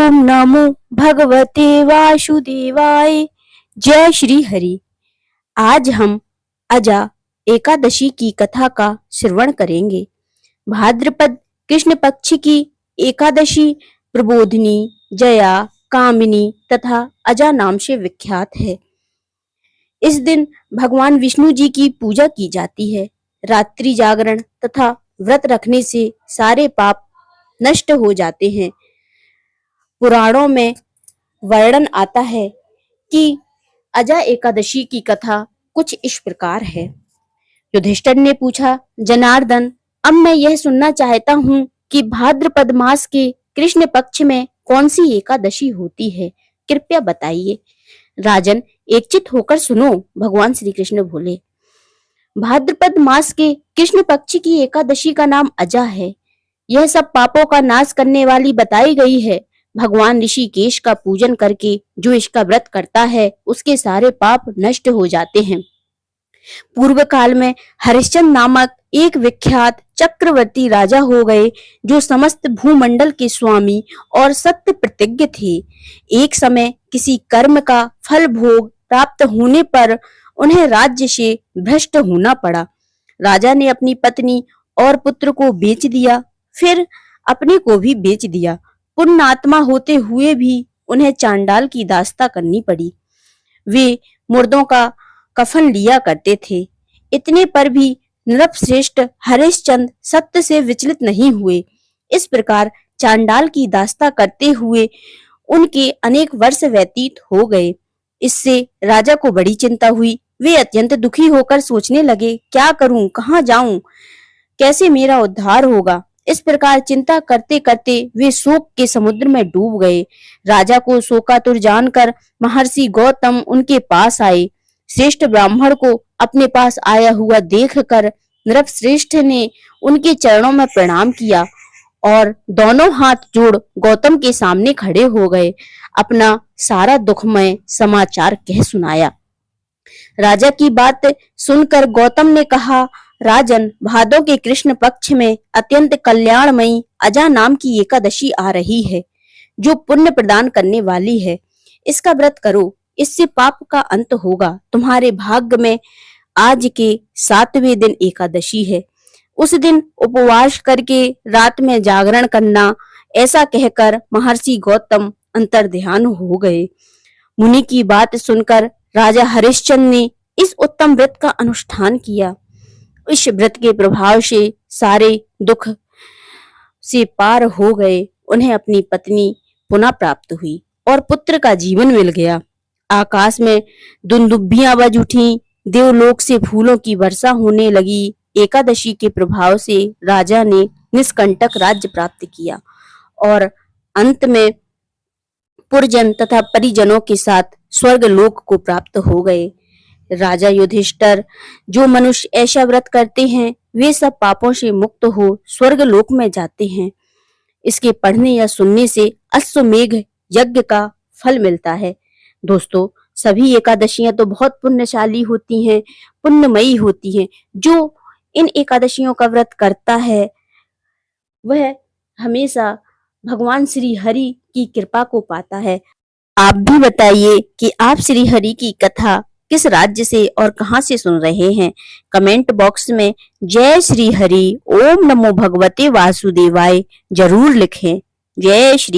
ओम नमो भगवते वासुदेवाय। जय श्री हरि। आज हम अजा एकादशी की कथा का श्रवण करेंगे। भाद्रपद कृष्ण पक्ष की एकादशी प्रबोधिनी, जया, कामिनी तथा अजा नाम से विख्यात है। इस दिन भगवान विष्णु जी की पूजा की जाती है। रात्रि जागरण तथा व्रत रखने से सारे पाप नष्ट हो जाते हैं। पुराणों में वर्णन आता है कि अजा एकादशी की कथा कुछ इस प्रकार है। युधिष्ठिर ने पूछा, जनार्दन, अब मैं यह सुनना चाहता हूँ कि भाद्रपद मास के कृष्ण पक्ष में कौन सी एकादशी होती है, कृपया बताइए। राजन, एकचित होकर सुनो, भगवान श्री कृष्ण बोले। भाद्रपद मास के कृष्ण पक्ष की एकादशी का नाम अजा है। यह सब पापों का नाश करने वाली बताई गई है। भगवान ऋषिकेश का पूजन करके जो इसका व्रत करता है उसके सारे पाप नष्ट हो जाते हैं। पूर्व काल में हरिश्चंद्र नामक एक विख्यात चक्रवर्ती राजा हो गए, जो समस्त भूमंडल के स्वामी और सत्य प्रतिज्ञ थे। एक समय किसी कर्म का फल भोग प्राप्त होने पर उन्हें राज्य से भ्रष्ट होना पड़ा। राजा ने अपनी पत्नी और पुत्र को बेच दिया, फिर अपने को भी बेच दिया। पुण्यात्मा होते हुए भी उन्हें चांडाल की दास्ता करनी पड़ी। वे मुर्दों का कफन लिया करते थे। इतने पर भी नृपश्रेष्ठ हरिश्चंद्र सत्य से विचलित नहीं हुए। इस प्रकार चांडाल की दास्ता करते हुए उनके अनेक वर्ष व्यतीत हो गए। इससे राजा को बड़ी चिंता हुई। वे अत्यंत दुखी होकर सोचने लगे, क्या करूं, कहां जाऊं, कैसे मेरा उद्धार होगा। इस प्रकार चिंता करते करते वे शोक के समुद्र में डूब गए। राजा को शोकातुर जानकर महर्षि गौतम उनके पास आए। श्रेष्ठ ब्राह्मण को अपने पास आया हुआ देखकर नृपश्रेष्ठ ने उनके चरणों में प्रणाम किया और दोनों हाथ जोड़ गौतम के सामने खड़े हो गए। अपना सारा दुखमय समाचार कह सुनाया। राजा की बात सुनकर गौतम ने कहा, राजन, भादों के कृष्ण पक्ष में अत्यंत कल्याणमयी अजा नाम की एकादशी आ रही है, जो पुण्य प्रदान करने वाली है। इसका व्रत करो, इससे पाप का अंत होगा। तुम्हारे भाग्य में आज के 7वें दिन एकादशी है। उस दिन उपवास करके रात में जागरण करना। ऐसा कहकर महर्षि गौतम अंतर्ध्यान हो गए। मुनि की बात सुनकर राजा हरिश्चंद्र ने इस उत्तम व्रत का अनुष्ठान किया। इस व्रत के प्रभाव से सारे दुख से पार हो गए। उन्हें अपनी पत्नी पुनः प्राप्त हुई और पुत्र का जीवन मिल गया। आकाश में दुंदुभियां बज उठी, देवलोक से फूलों की वर्षा होने लगी। एकादशी के प्रभाव से राजा ने निष्कंटक राज्य प्राप्त किया और अंत में पुरजन तथा परिजनों के साथ स्वर्ग लोक को प्राप्त हो गए। राजा युधिष्ठिर, जो मनुष्य ऐसा व्रत करते हैं वे सब पापों से मुक्त हो स्वर्ग लोक में जाते हैं। इसके पढ़ने या सुनने से अश्वमेघ यज्ञ का फल मिलता है। दोस्तों, सभी एकादशियां तो बहुत पुण्यशाली होती हैं, पुण्यमयी होती हैं। जो इन एकादशियों का व्रत करता है वह हमेशा भगवान श्री हरि की कृपा को पाता है। आप भी बताइए कि आप श्री हरि की कथा किस राज्य से और कहां से सुन रहे हैं। कमेंट बॉक्स में जय श्री हरि, ओम नमो भगवते वासुदेवाय जरूर लिखें। जय श्री